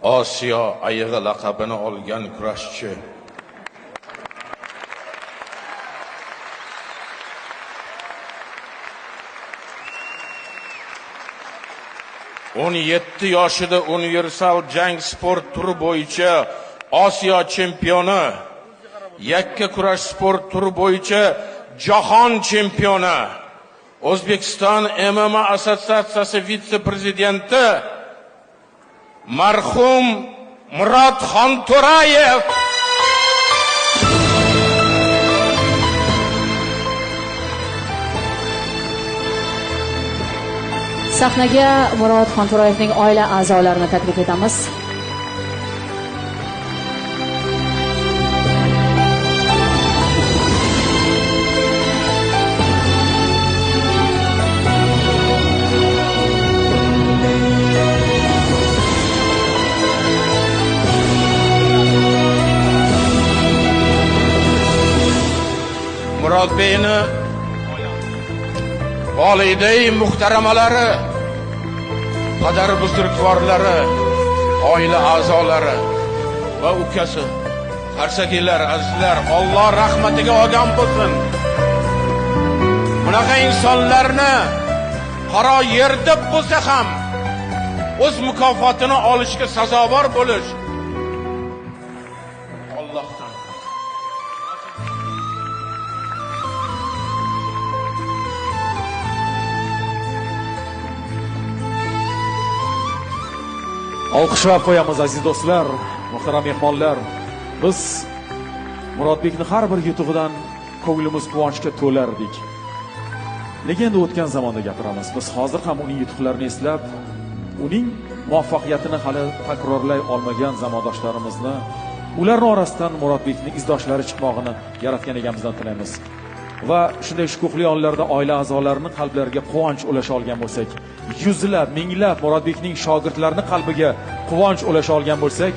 Osiyo ayig'i laqabini olgan kurashchi. O'n 7 yoshida universal jang sport turi bo'yicha Osiyo chempioni, yakka kurash sport turi bo'yicha jahon chempioni, O'zbekiston MMA assotsiatsiyasi vitse-prezidenti marhum Murod Xonto'rayev. Sahnaga Murod Xonto'rayevning oila a'zolarini taklif etamiz. Murod Beyni validay muhtaramalari, qadar buzrukvorlari, oila a'zolari va ukasi, qarsakiylar, azizlar, Alloh rahmatiga olgan bo'lsin. Bunaqa insonlarni qaro yerda bo'lsa ham o'z mukofotini olishga sazovor bo'lish Allohdan. Olqishlab qo'yamiz aziz do'stlar, muhtaram mehmonlar. Biz Murodbekni har bir yutug'idan ko'nglimiz quvonchga to'lardik. Lekin endi o'tgan zamonda gapiramiz. Biz hozir ham uning yutuqlarini eslab, uning muvaffaqiyatini hali takrorlay olmagan zamondoshlarimizni, ularning orasidan Murodbekning izdoshlari chiqmog'ini yaratgan egamizdan tilaymiz. Va shunday shukuhli onlarda oila a'zolarining qalblariga quvonch ulasha olgan bo'lsak, yuzlab, minglab Murodbekning shogirdlarining qalbiga quvonch ulasha olgan bo'lsak,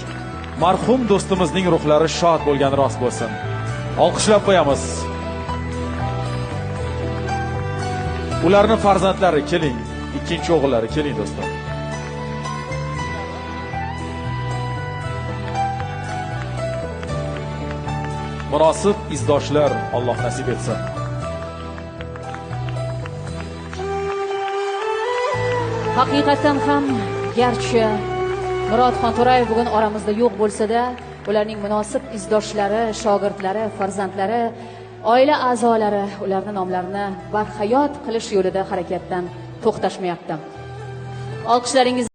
marhum do'stimizning ruhlari shod bo'lgani rost bo'lsin. Olqishlab qo'yamiz. Ularning farzandlari keling, ikkinchi o'g'illari keling do'stlar. Munosib izdoshlar Alloh nasib etsin. Haqiqatan ham garchi Murod Xonto'rayev bugun oramizda yo'q bo'lsa-da, ularning munosib izdoshlari, shogirdlari, farzandlari, oila a'zolari ularning nomlarini barhayot qilish yo'lida harakatdan to'xtashmayapti. Olqishlaringiz